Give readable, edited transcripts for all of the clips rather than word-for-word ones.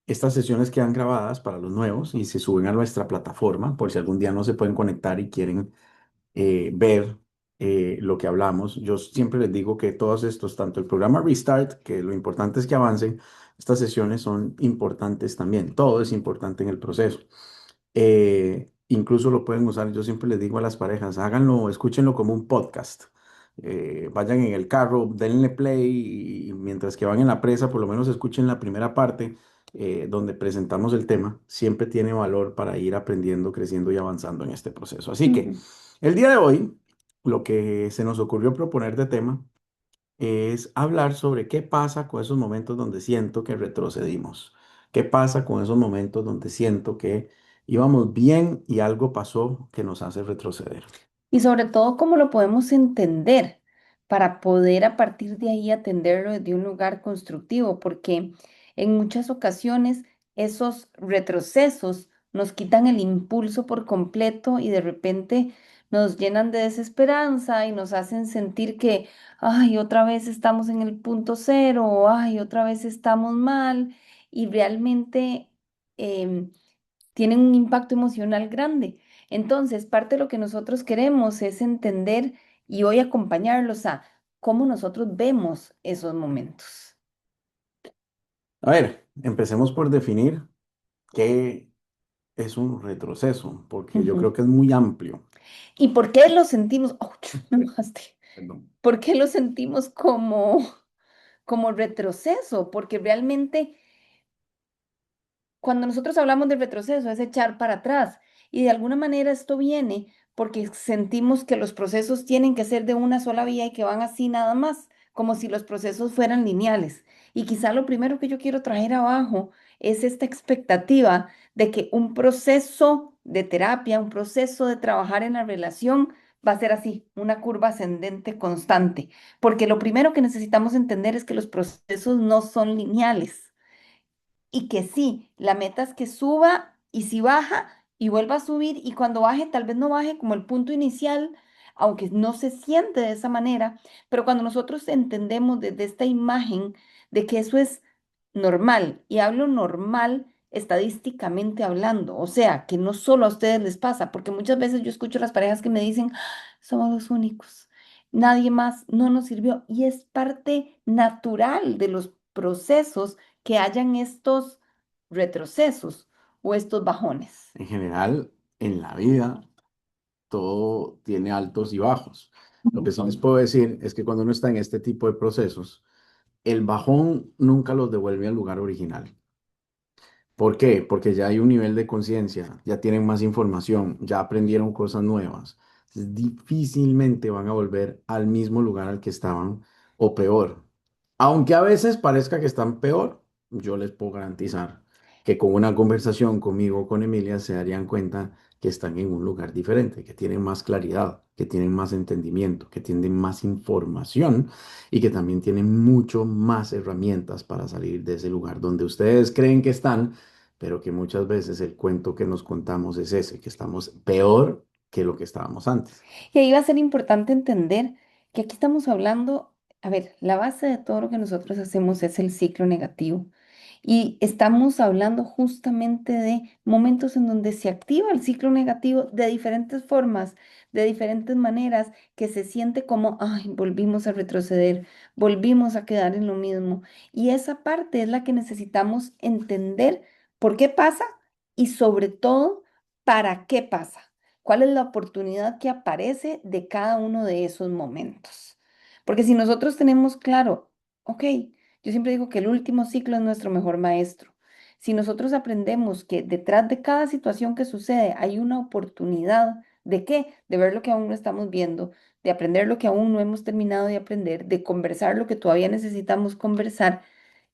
Estas sesiones quedan grabadas para los nuevos y se suben a nuestra plataforma por si algún día no se pueden conectar y quieren ver lo que hablamos. Yo siempre les digo que todos estos, tanto el programa Restart, que lo importante es que avancen, estas sesiones son importantes también. Todo es importante en el proceso. Incluso lo pueden usar, yo siempre les digo a las parejas, háganlo, escúchenlo como un podcast. Vayan en el carro, denle play y mientras que van en la presa, por lo menos escuchen la primera parte donde presentamos el tema. Siempre tiene valor para ir aprendiendo, creciendo y avanzando en este proceso. Así que Ujú. el día de hoy, lo que se nos ocurrió proponer de tema es hablar sobre qué pasa con esos momentos donde siento que retrocedimos. ¿Qué pasa con esos momentos donde siento que íbamos bien y algo pasó que nos hace retroceder? Y sobre todo, cómo lo podemos entender para poder a partir de ahí atenderlo desde un lugar constructivo, porque en muchas ocasiones esos retrocesos nos quitan el impulso por completo y de repente nos llenan de desesperanza y nos hacen sentir que, ay, otra vez estamos en el punto cero, o ay, otra vez estamos mal y realmente em, tienen un impacto emocional grande. Entonces, parte de lo que nosotros queremos es entender y hoy acompañarlos a cómo nosotros vemos esos momentos. A ver, empecemos por definir qué es un retroceso, porque yo creo Ujú. que es muy amplio. ¿Y por qué lo sentimos? ¡Auch! Me mojaste. Perdón. ¿Por qué lo sentimos como retroceso? Porque realmente cuando nosotros hablamos de retroceso es echar para atrás y de alguna manera esto viene porque sentimos que los procesos tienen que ser de una sola vía y que van así nada más, como si los procesos fueran lineales. Y quizá lo primero que yo quiero traer abajo es esta expectativa de que un proceso de terapia, un proceso de trabajar en la relación va a ser así, una curva ascendente constante, porque lo primero que necesitamos entender es que los procesos no son lineales y que sí, la meta es que suba y si baja y vuelva a subir y cuando baje tal vez no baje como el punto inicial, aunque no se siente de esa manera, pero cuando nosotros entendemos desde esta imagen de que eso es normal y hablo normal estadísticamente hablando, o sea, que no solo a ustedes les pasa, porque muchas veces yo escucho a las parejas que me dicen, somos los únicos, nadie más no nos sirvió y es parte natural de los procesos que hayan estos retrocesos o estos bajones. En general, en la vida, todo tiene altos y bajos. Lo que sí les puedo decir es que cuando uno está en este tipo de procesos, el bajón nunca los devuelve al lugar original. ¿Por qué? Porque ya hay un nivel de conciencia, ya tienen más información, ya aprendieron cosas nuevas. Difícilmente van a volver al mismo lugar al que estaban o peor. Aunque a veces parezca que están peor, yo les puedo garantizar que con una conversación conmigo o con Emilia se darían cuenta que están en un lugar diferente, que tienen más claridad, que tienen más entendimiento, que tienen más información y que también tienen mucho más herramientas para salir de ese lugar donde ustedes creen que están, pero que muchas veces el cuento que nos contamos es ese, que estamos peor que lo que estábamos antes. Y ahí va a ser importante entender que aquí estamos hablando, a ver, la base de todo lo que nosotros hacemos es el ciclo negativo. Y estamos hablando justamente de momentos en donde se activa el ciclo negativo de diferentes formas, de diferentes maneras, que se siente como, ay, volvimos a retroceder, volvimos a quedar en lo mismo. Y esa parte es la que necesitamos entender por qué pasa y sobre todo, para qué pasa. ¿Cuál es la oportunidad que aparece de cada uno de esos momentos? Porque si nosotros tenemos claro, ok, yo siempre digo que el último ciclo es nuestro mejor maestro. Si nosotros aprendemos que detrás de cada situación que sucede hay una oportunidad de qué, de ver lo que aún no estamos viendo, de aprender lo que aún no hemos terminado de aprender, de conversar lo que todavía necesitamos conversar,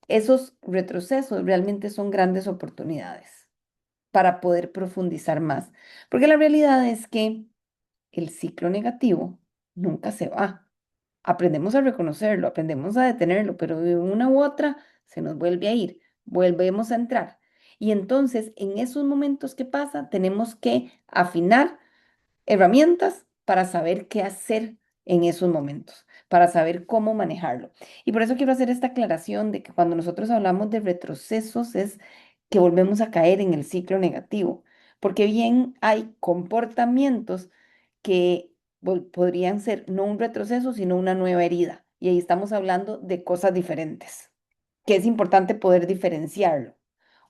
esos retrocesos realmente son grandes oportunidades para poder profundizar más. Porque la realidad es que el ciclo negativo nunca se va. Aprendemos a reconocerlo, aprendemos a detenerlo, pero de una u otra se nos vuelve a ir, volvemos a entrar. Y entonces, en esos momentos que pasa, tenemos que afinar herramientas para saber qué hacer en esos momentos, para saber cómo manejarlo. Y por eso quiero hacer esta aclaración de que cuando nosotros hablamos de retrocesos es que volvemos a caer en el ciclo negativo, porque bien hay comportamientos que podrían ser no un retroceso, sino una nueva herida. Y ahí estamos hablando de cosas diferentes, que es importante poder diferenciarlo.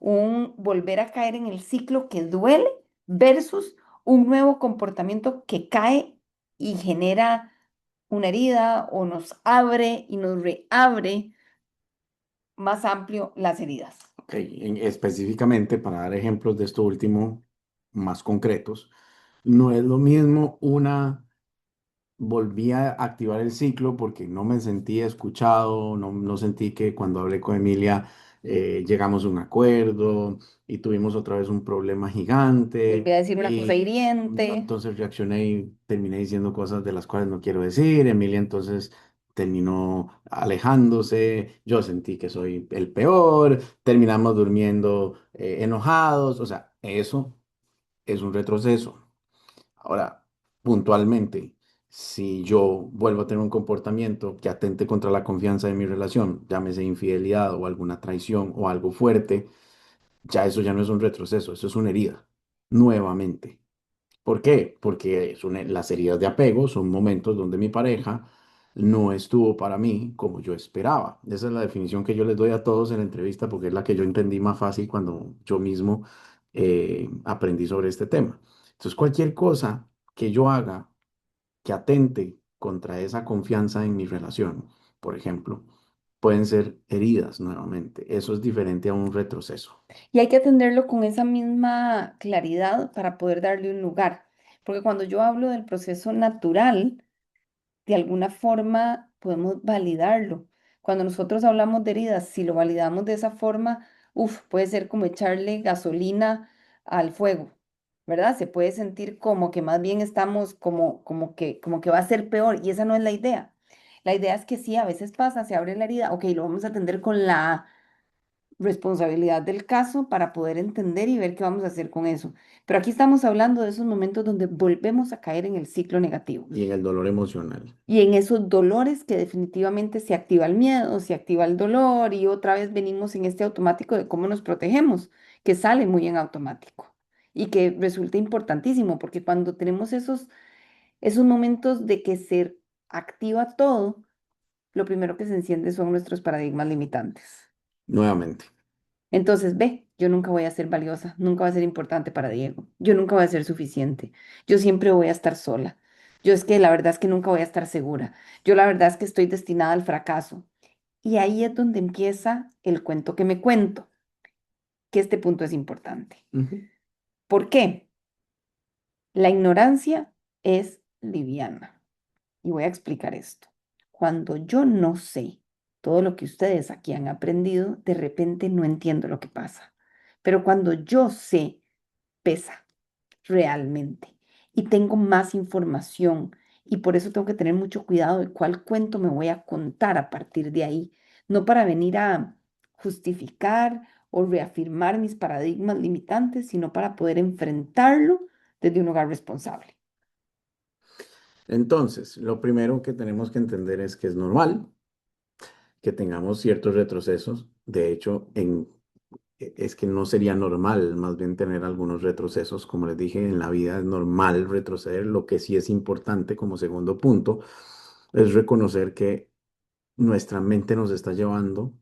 Un volver a caer en el ciclo que duele versus un nuevo comportamiento que cae y genera una herida o nos abre y nos reabre más amplio las heridas. Ok, específicamente para dar ejemplos de esto último, más concretos, no es lo mismo una volví a activar el ciclo porque no me sentí escuchado, no sentí que cuando hablé con Emilia llegamos a un acuerdo y tuvimos otra vez un problema Volví gigante a decir una cosa y hiriente. entonces reaccioné y terminé diciendo cosas de las cuales no quiero decir. Emilia entonces terminó alejándose, yo sentí que soy el peor, terminamos durmiendo enojados, o sea, eso es un retroceso. Ahora, puntualmente, si yo vuelvo a tener un comportamiento que atente contra la confianza de mi relación, llámese infidelidad o alguna traición o algo fuerte, ya eso ya no es un retroceso, eso es una herida, nuevamente. ¿Por qué? Porque las heridas de apego son momentos donde mi pareja no estuvo para mí como yo esperaba. Esa es la definición que yo les doy a todos en la entrevista porque es la que yo entendí más fácil cuando yo mismo aprendí sobre este tema. Entonces, cualquier cosa que yo haga que atente contra esa confianza en mi relación, por ejemplo, pueden ser heridas nuevamente. Eso es diferente a un retroceso. Y hay que atenderlo con esa misma claridad para poder darle un lugar. Porque cuando yo hablo del proceso natural, de alguna forma podemos validarlo. Cuando nosotros hablamos de heridas, si lo validamos de esa forma, puede ser como echarle gasolina al fuego, ¿verdad? Se puede sentir como que más bien estamos como que va a ser peor y esa no es la idea. La idea es que sí, a veces pasa, se abre la herida, ok, lo vamos a atender con la responsabilidad del caso para poder entender y ver qué vamos a hacer con eso. Pero aquí estamos hablando de esos momentos donde volvemos a caer en el ciclo negativo Y en el dolor emocional. y en esos dolores que definitivamente se activa el miedo, se activa el dolor y otra vez venimos en este automático de cómo nos protegemos, que sale muy en automático y que resulta importantísimo porque cuando tenemos esos momentos de que se activa todo, lo primero que se enciende son nuestros paradigmas limitantes. Nuevamente. Entonces, ve, yo nunca voy a ser valiosa, nunca voy a ser importante para Diego, yo nunca voy a ser suficiente, yo siempre voy a estar sola, yo es que la verdad es que nunca voy a estar segura, yo la verdad es que estoy destinada al fracaso. Y ahí es donde empieza el cuento que me cuento, que este punto es importante. Ujú. ¿Por qué? La ignorancia es liviana. Y voy a explicar esto. Cuando yo no sé todo lo que ustedes aquí han aprendido, de repente no entiendo lo que pasa. Pero cuando yo sé, pesa realmente y tengo más información y por eso tengo que tener mucho cuidado de cuál cuento me voy a contar a partir de ahí, no para venir a justificar o reafirmar mis paradigmas limitantes, sino para poder enfrentarlo desde un lugar responsable. Entonces, lo primero que tenemos que entender es que es normal que tengamos ciertos retrocesos. De hecho, es que no sería normal más bien tener algunos retrocesos. Como les dije, en la vida es normal retroceder. Lo que sí es importante como segundo punto es reconocer que nuestra mente nos está llevando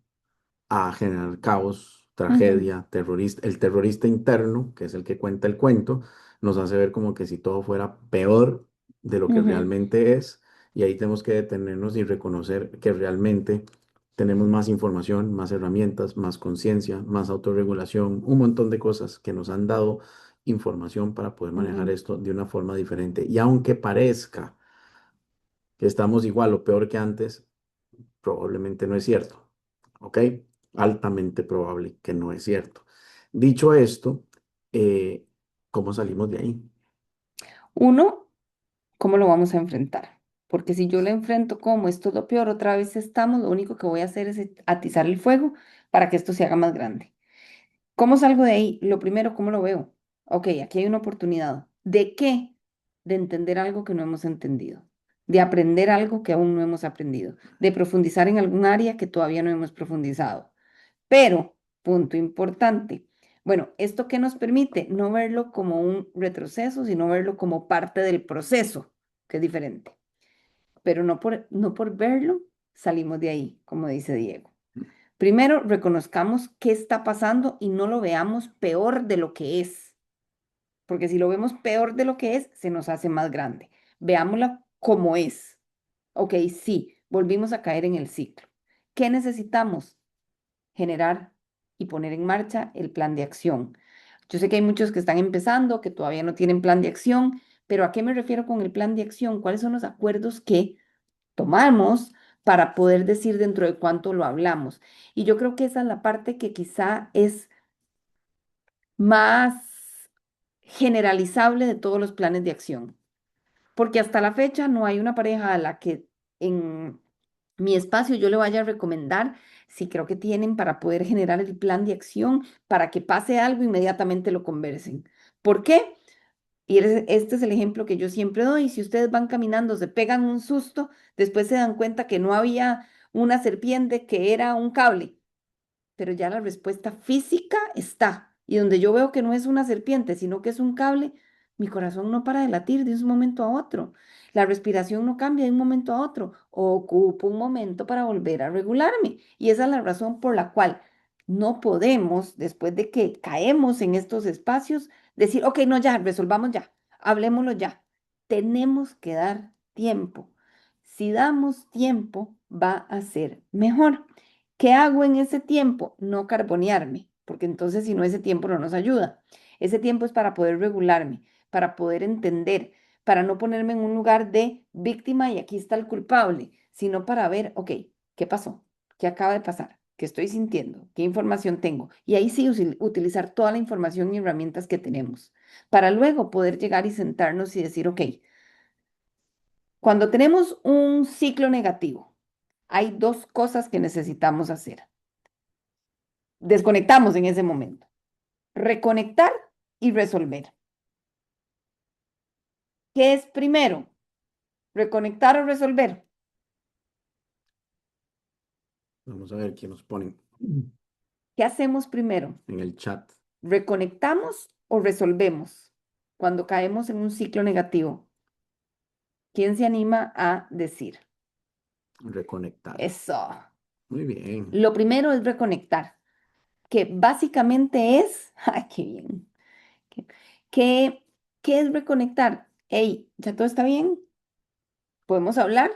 a generar caos, Ujú, tragedia, terrorista. El terrorista interno, que es el que cuenta el cuento, nos hace ver como que si todo fuera peor de lo que ujú, realmente es. Y ahí tenemos que detenernos y reconocer que realmente tenemos más información, más herramientas, más conciencia, más autorregulación, un montón de cosas que nos han dado información para poder manejar ujú. esto de una forma diferente. Y aunque parezca que estamos igual o peor que antes, probablemente no es cierto. ¿Ok? Altamente probable que no es cierto. Dicho esto, eh, ¿cómo salimos de ahí? Uno, ¿cómo lo vamos a enfrentar? Porque si yo lo enfrento como esto es lo peor, otra vez estamos, lo único que voy a hacer es atizar el fuego para que esto se haga más grande. ¿Cómo salgo de ahí? Lo primero, ¿cómo lo veo? Ok, aquí hay una oportunidad. ¿De qué? De entender algo que no hemos entendido, de aprender algo que aún no hemos aprendido, de profundizar en algún área que todavía no hemos profundizado. Pero, punto importante, Bueno, ¿esto qué nos permite? No verlo como un retroceso, sino verlo como parte del proceso, que es diferente. Pero no por verlo salimos de ahí, como dice Diego. Primero, reconozcamos qué está pasando y no lo veamos peor de lo que es, porque si lo vemos peor de lo que es, se nos hace más grande. Veámosla como es. Ok, sí, volvimos a caer en el ciclo. ¿Qué necesitamos? Generar y poner en marcha el plan de acción. Yo sé que hay muchos que están empezando, que todavía no tienen plan de acción, pero ¿a qué me refiero con el plan de acción? ¿Cuáles son los acuerdos que tomamos para poder decir dentro de cuánto lo hablamos? Y yo creo que esa es la parte que quizá es más generalizable de todos los planes de acción, porque hasta la fecha no hay una pareja a la que en mi espacio yo le vaya a recomendar si creo que tienen para poder generar el plan de acción para que pase algo, inmediatamente lo conversen. ¿Por qué? Y este es el ejemplo que yo siempre doy. Si ustedes van caminando, se pegan un susto, después se dan cuenta que no había una serpiente, que era un cable, pero ya la respuesta física está. Y donde yo veo que no es una serpiente, sino que es un cable, mi corazón no para de latir de un momento a otro. La respiración no cambia de un momento a otro. Ocupo un momento para volver a regularme. Y esa es la razón por la cual no podemos, después de que caemos en estos espacios, decir, ok, no, ya, resolvamos ya, hablemoslo ya. Tenemos que dar tiempo. Si damos tiempo, va a ser mejor. ¿Qué hago en ese tiempo? No carbonearme, porque entonces si no ese tiempo no nos ayuda. Ese tiempo es para poder regularme, para poder entender, para no ponerme en un lugar de víctima y aquí está el culpable, sino para ver, ok, ¿qué pasó? ¿Qué acaba de pasar? ¿Qué estoy sintiendo? ¿Qué información tengo? Y ahí sí utilizar toda la información y herramientas que tenemos, para luego poder llegar y sentarnos y decir, ok, cuando tenemos un ciclo negativo, hay dos cosas que necesitamos hacer. Desconectamos en ese momento. Reconectar y resolver. ¿Qué es primero? ¿Reconectar o resolver? Vamos a ver quién nos ponen ¿Qué hacemos primero? en el chat. ¿Reconectamos o resolvemos cuando caemos en un ciclo negativo? ¿Quién se anima a decir? Reconectar. Eso. Muy bien. Lo primero es reconectar, que básicamente es, ay, qué bien. ¿Qué, qué, qué es reconectar? Hey, ¿ya todo está bien? ¿Podemos hablar?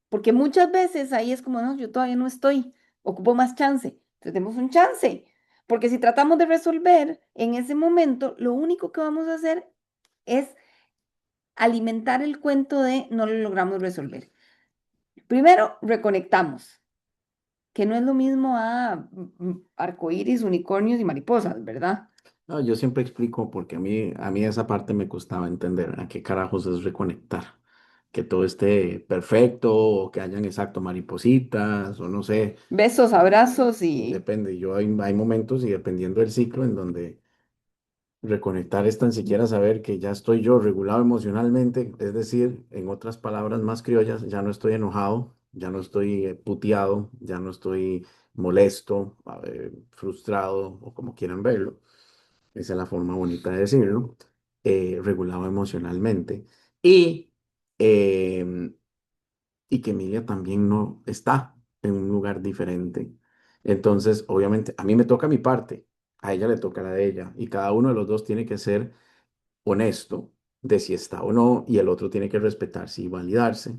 Porque muchas veces ahí es como, no, yo todavía no estoy, ocupo más chance. Entonces demos un chance. Porque si tratamos de resolver en ese momento, lo único que vamos a hacer es alimentar el cuento de no lo logramos resolver. Primero, reconectamos, que no es lo mismo a arcoíris, unicornios y mariposas, ¿verdad? No, yo siempre explico porque a mí esa parte me costaba entender a qué carajos es reconectar. Que todo esté perfecto o que hayan exacto maripositas o no sé, Besos, abrazos y... depende. Hay momentos y dependiendo del ciclo en donde reconectar es tan siquiera saber que ya estoy yo regulado emocionalmente, es decir, en otras palabras más criollas, ya no estoy enojado, ya no estoy puteado, ya no estoy molesto, frustrado o como quieran verlo. Esa es la forma bonita de decirlo, regulado emocionalmente. Y, em, y que Emilia también no está en un lugar diferente. Entonces, obviamente, a mí me toca mi parte, a ella le toca la de ella, y cada uno de los dos tiene que ser honesto de si está o no, y el otro tiene que respetarse y validarse,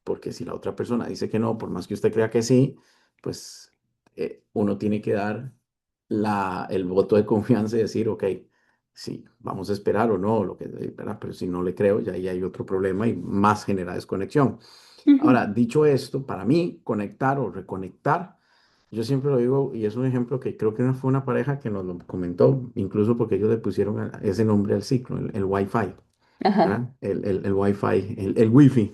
porque si la otra persona dice que no, por más que usted crea que sí, pues uno tiene que dar el voto de confianza y decir, ok, sí, vamos a esperar o no, lo que, ¿verdad? Pero si no le creo, ya ahí hay otro problema y más genera desconexión. Ahora, dicho esto, para mí, conectar o reconectar, yo siempre lo digo, y es un ejemplo que creo que fue una pareja que nos lo comentó, incluso porque ellos le pusieron ese nombre al ciclo, el Wi-Fi, Ajá. ¿verdad? El Wi-Fi, el Wi-Fi.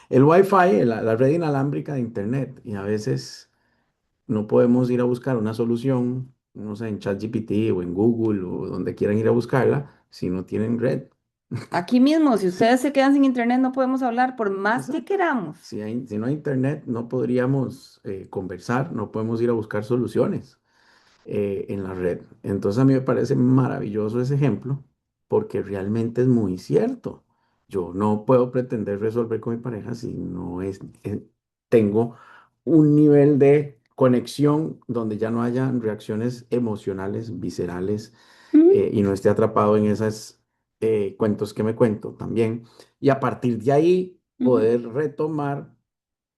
El Wi-Fi, la red inalámbrica de Internet, y a veces no podemos ir a buscar una solución, no sé, en ChatGPT o en Google o donde quieran ir a buscarla, si no tienen red. Aquí mismo, si ustedes se quedan sin internet, no podemos hablar por más que Exacto. queramos. Si no hay internet, no podríamos conversar, no podemos ir a buscar soluciones. en la red. Entonces a mí me parece maravilloso ese ejemplo porque realmente es muy cierto. Yo no puedo pretender resolver con mi pareja si no tengo un nivel de conexión donde ya no haya reacciones emocionales, viscerales, Ujú, y no esté atrapado en esos cuentos que me cuento también. Y a partir de ahí ujú, poder retomar,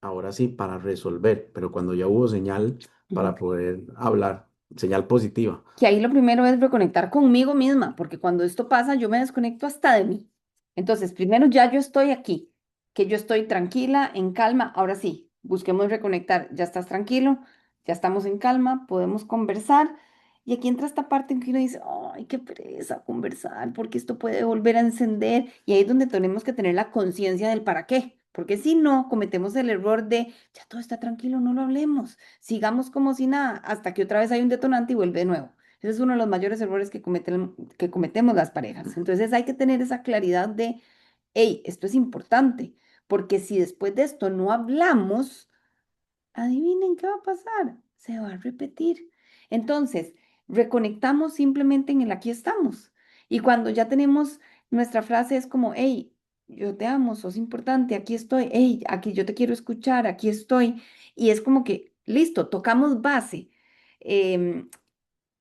ahora sí, para resolver, pero cuando ya hubo señal para ujú. poder hablar, señal positiva. Que ahí lo primero es reconectar conmigo misma, porque cuando esto pasa yo me desconecto hasta de mí. Entonces, primero ya yo estoy aquí, que yo estoy tranquila, en calma. Ahora sí, busquemos reconectar. Ya estás tranquilo, ya estamos en calma, podemos conversar. Y aquí entra esta parte en que uno dice, ay, qué pereza conversar, porque esto puede volver a encender. Y ahí es donde tenemos que tener la conciencia del para qué. Porque si no, cometemos el error de, ya todo está tranquilo, no lo hablemos. Sigamos como si nada, hasta que otra vez hay un detonante y vuelve de nuevo. Ese es uno de los mayores errores que cometemos las parejas. Entonces hay que tener esa claridad de, hey, esto es importante, porque si después de esto no hablamos, adivinen qué va a pasar, se va a repetir. Entonces, reconectamos simplemente en el aquí estamos. Y cuando ya tenemos nuestra frase es como, hey, yo te amo, sos importante, aquí estoy, hey, aquí yo te quiero escuchar, aquí estoy. Y es como que, listo, tocamos base. Em,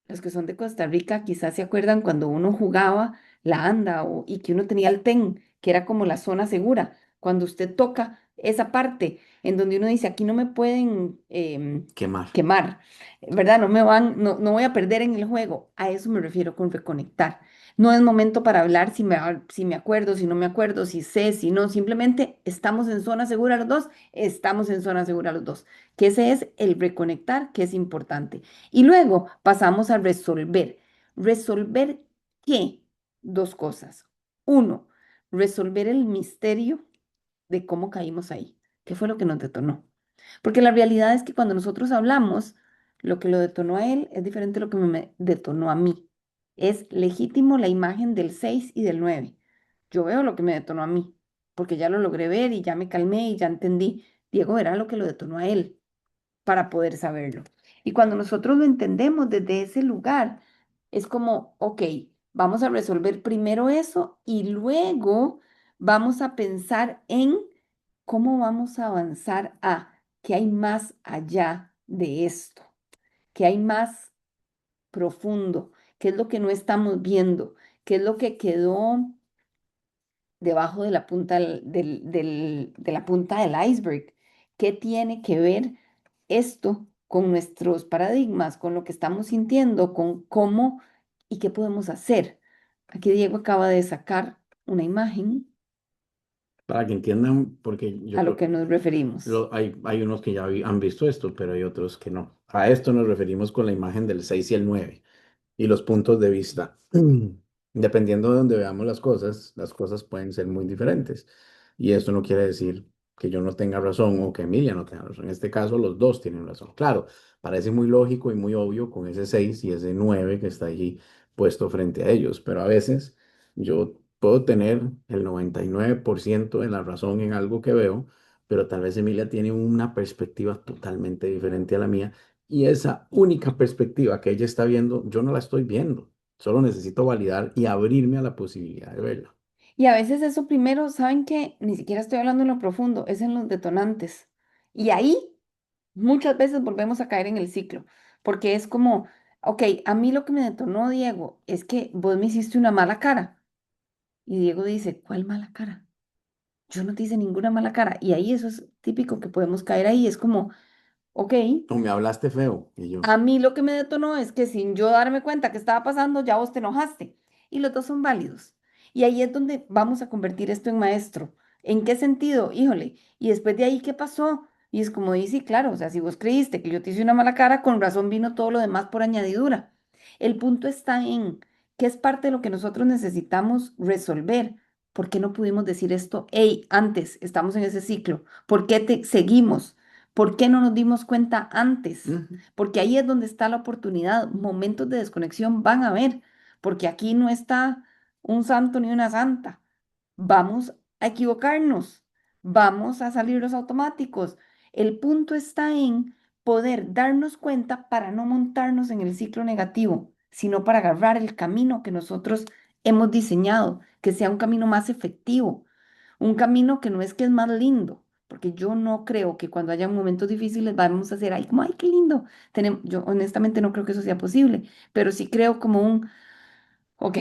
los que son de Costa Rica quizás se acuerdan cuando uno jugaba la anda y que uno tenía el ten, que era como la zona segura. Cuando usted toca esa parte en donde uno dice, aquí no me pueden Quemar. quemar, ¿verdad? No me van, no voy a perder en el juego. A eso me refiero con reconectar. No es momento para hablar si me acuerdo, si no me acuerdo, si sé, si no. Simplemente estamos en zona segura los dos, estamos en zona segura los dos. Que ese es el reconectar, que es importante. Y luego pasamos a resolver. ¿Resolver qué? Dos cosas. Uno, resolver el misterio de cómo caímos ahí. ¿Qué fue lo que nos detonó? Porque la realidad es que cuando nosotros hablamos, lo que lo detonó a él es diferente a lo que me detonó a mí. Es legítimo la imagen del 6 y del 9. Yo veo lo que me detonó a mí, porque ya lo logré ver y ya me calmé y ya entendí. Diego era lo que lo detonó a él para poder saberlo. Y cuando nosotros lo entendemos desde ese lugar, es como, ok, vamos a resolver primero eso y luego vamos a pensar en cómo vamos a avanzar a qué hay más allá de esto, qué hay más profundo, qué es lo que no estamos viendo, qué es lo que quedó debajo de la punta de la punta del iceberg. ¿Qué tiene que ver esto con nuestros paradigmas, con lo que estamos sintiendo, con cómo y qué podemos hacer? Aquí Diego acaba de sacar una imagen Para que entiendan, porque yo a lo creo que que nos referimos. hay unos que ya han visto esto, pero hay otros que no. A esto nos referimos con la imagen del 6 y el 9 y los puntos de vista. Dependiendo de donde veamos las cosas pueden ser muy diferentes. Y esto no quiere decir que yo no tenga razón o que Emilia no tenga razón. En este caso, los dos tienen razón. Claro, parece muy lógico y muy obvio con ese 6 y ese 9 que está allí puesto frente a ellos, pero a veces yo puedo tener el 99% de la razón en algo que veo, pero tal vez Emilia tiene una perspectiva totalmente diferente a la mía y esa única perspectiva que ella está viendo, yo no la estoy viendo. Solo necesito validar y abrirme a la posibilidad de verla. Y a veces eso primero, ¿saben qué? Ni siquiera estoy hablando en lo profundo, es en los detonantes. Y ahí muchas veces volvemos a caer en el ciclo, porque es como, ok, a mí lo que me detonó, Diego, es que vos me hiciste una mala cara. Y Diego dice, ¿cuál mala cara? Yo no te hice ninguna mala cara. Y ahí eso es típico que podemos caer ahí. Es como, ok, O me hablaste feo. Y yo, a mí lo que me detonó es que sin yo darme cuenta que estaba pasando, ya vos te enojaste. Y los dos son válidos. Y ahí es donde vamos a convertir esto en maestro. ¿En qué sentido? Híjole. Y después de ahí, ¿qué pasó? Y es como dice, claro, o sea, si vos creíste que yo te hice una mala cara, con razón vino todo lo demás por añadidura. El punto está en que es parte de lo que nosotros necesitamos resolver. ¿Por qué no pudimos decir esto? Hey, antes, estamos en ese ciclo. ¿Por qué seguimos? ¿Por qué no nos dimos cuenta antes? "Ujú". Porque ahí es donde está la oportunidad. Momentos de desconexión van a haber, porque aquí no está un santo ni una santa. Vamos a equivocarnos, vamos a salir los automáticos. El punto está en poder darnos cuenta para no montarnos en el ciclo negativo, sino para agarrar el camino que nosotros hemos diseñado, que sea un camino más efectivo, un camino que no es que es más lindo, porque yo no creo que cuando haya momentos difíciles vamos a hacer, ay, como, ay, qué lindo. Yo honestamente no creo que eso sea posible, pero sí creo como un, ok,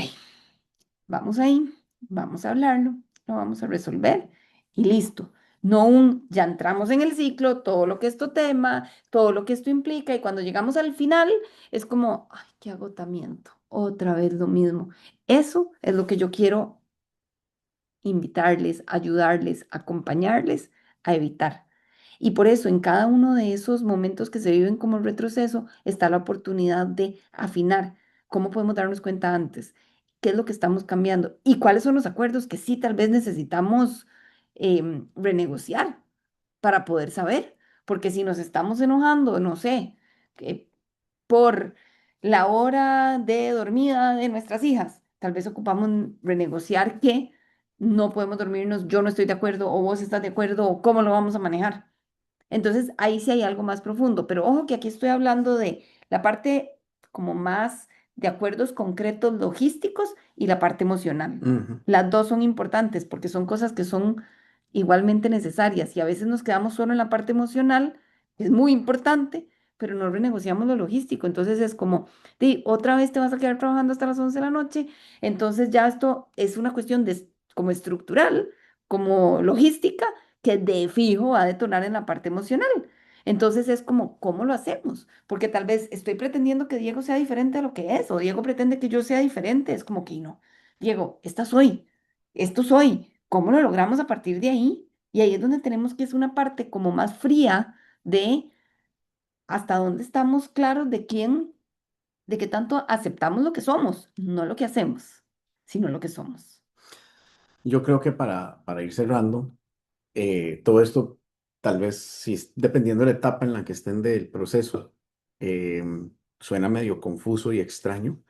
vamos ahí, vamos a hablarlo, lo vamos a resolver y listo. No un, ya entramos en el ciclo, todo lo que esto tema, todo lo que esto implica y cuando llegamos al final es como, ay, qué agotamiento, otra vez lo mismo. Eso es lo que yo quiero invitarles, ayudarles, acompañarles a evitar. Y por eso en cada uno de esos momentos que se viven como retroceso está la oportunidad de afinar cómo podemos darnos cuenta antes, qué es lo que estamos cambiando y cuáles son los acuerdos que sí tal vez necesitamos renegociar para poder saber, porque si nos estamos enojando, no sé, por la hora de dormida de nuestras hijas. Tal vez ocupamos renegociar que no podemos dormirnos, yo no estoy de acuerdo o vos estás de acuerdo o cómo lo vamos a manejar. Entonces ahí sí hay algo más profundo, pero ojo que aquí estoy hablando de la parte como más de acuerdos concretos logísticos y la parte emocional. Ujú. Las dos son importantes porque son cosas que son igualmente necesarias y a veces nos quedamos solo en la parte emocional, es muy importante, pero no renegociamos lo logístico. Entonces es como, di, otra vez te vas a quedar trabajando hasta las 11 de la noche, entonces ya esto es una cuestión de, como estructural, como logística que de fijo va a detonar en la parte emocional. Entonces es como, ¿cómo lo hacemos? Porque tal vez estoy pretendiendo que Diego sea diferente a lo que es, o Diego pretende que yo sea diferente. Es como que no. Diego, esta soy, esto soy. ¿Cómo lo logramos a partir de ahí? Y ahí es donde tenemos que es una parte como más fría de hasta dónde estamos claros de quién, de qué tanto aceptamos lo que somos, no lo que hacemos, sino lo que somos. Yo creo que para ir cerrando, todo esto, tal vez, si dependiendo de la etapa en la que estén del proceso, eh, suena medio confuso y extraño,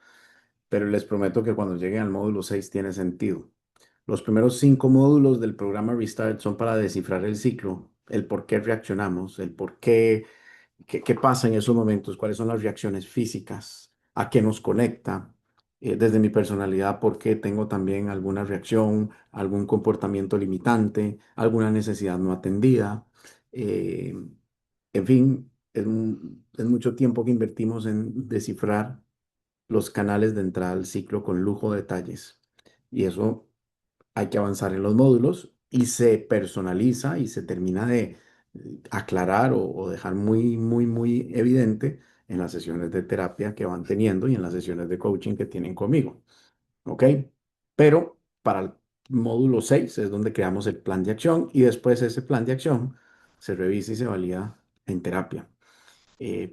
pero les prometo que cuando lleguen al módulo 6 tiene sentido. Los primeros 5 módulos del programa Restart son para descifrar el ciclo, el por qué reaccionamos, el por qué, qué pasa en esos momentos, cuáles son las reacciones físicas, a qué nos conecta, desde mi personalidad, por qué tengo también alguna reacción, algún comportamiento limitante, alguna necesidad no atendida. eh, en fin, es mucho tiempo que invertimos en descifrar los canales de entrada al ciclo con lujo de detalles. Y eso hay que avanzar en los módulos y se personaliza y se termina de aclarar o dejar muy, muy, muy evidente en las sesiones de terapia que van teniendo y en las sesiones de coaching que tienen conmigo. ¿Ok? Pero para el módulo 6 es donde creamos el plan de acción y después ese plan de acción se revisa y se valida en terapia.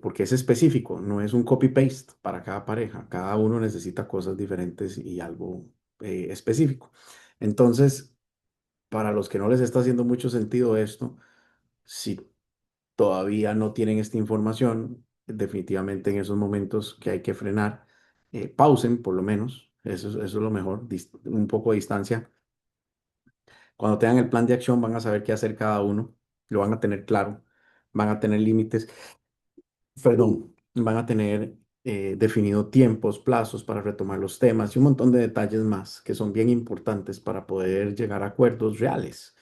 Porque es específico, no es un copy-paste para cada pareja. Cada uno necesita cosas diferentes y algo específico. Entonces, para los que no les está haciendo mucho sentido esto, si todavía no tienen esta información, definitivamente en esos momentos que hay que frenar, pausen por lo menos, eso es lo mejor, un poco de distancia. Cuando tengan el plan de acción van a saber qué hacer cada uno, lo van a tener claro, van a tener límites, perdón, van a tener definido tiempos, plazos para retomar los temas y un montón de detalles más que son bien importantes para poder llegar a acuerdos reales.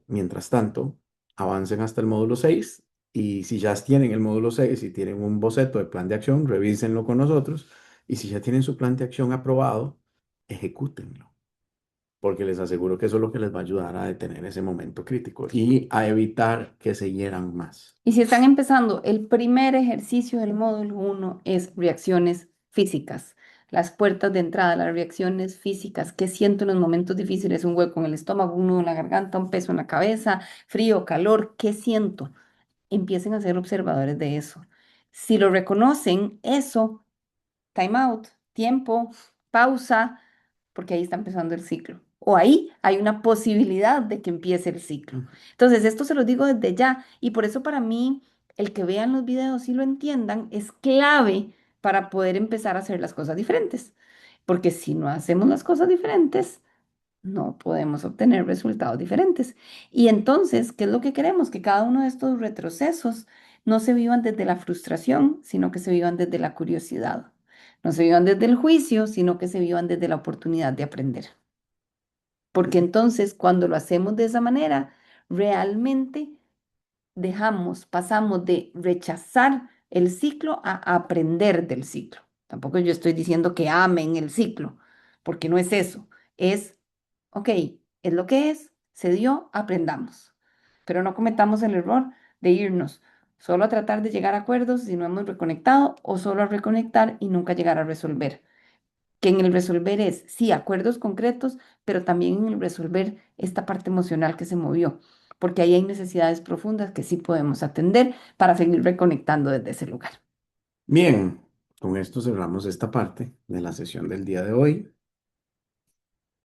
Mientras tanto, avancen hasta el módulo 6 y si ya tienen el módulo 6 y tienen un boceto de plan de acción, revísenlo con nosotros y si ya tienen su plan de acción aprobado, ejecútenlo, porque les aseguro que eso es lo que les va a ayudar a detener ese momento crítico y a evitar que se hieran más. Y si están empezando, el primer ejercicio del módulo uno es reacciones físicas. Las puertas de entrada, las reacciones físicas. ¿Qué siento en los momentos difíciles? Un hueco en el estómago, un nudo en la garganta, un peso en la cabeza, frío, calor. ¿Qué siento? Empiecen a ser observadores de eso. Si lo reconocen, eso, time out, tiempo, pausa, porque ahí está empezando el ciclo. O ahí hay una posibilidad de que empiece el ciclo. Ujú. Entonces, esto se lo digo desde ya y por eso para mí el que vean los videos y lo entiendan es clave para poder empezar a hacer las cosas diferentes. Porque si no hacemos las cosas diferentes, no podemos obtener resultados diferentes. Y entonces, ¿qué es lo que queremos? Que cada uno de estos retrocesos no se vivan desde la frustración, sino que se vivan desde la curiosidad. No se vivan desde el juicio, sino que se vivan desde la oportunidad de aprender. Porque entonces, cuando lo hacemos de esa manera, realmente pasamos de rechazar el ciclo a aprender del ciclo. Tampoco yo estoy diciendo que amen el ciclo, porque no es eso. Es, ok, es lo que es, se dio, aprendamos. Pero no cometamos el error de irnos solo a tratar de llegar a acuerdos si no hemos reconectado o solo a reconectar y nunca llegar a resolver. Que en el resolver es, sí, acuerdos concretos, pero también en el resolver esta parte emocional que se movió, porque ahí hay necesidades profundas que sí podemos atender para seguir reconectando desde ese lugar. Bien, con esto cerramos esta parte de la sesión del día de hoy.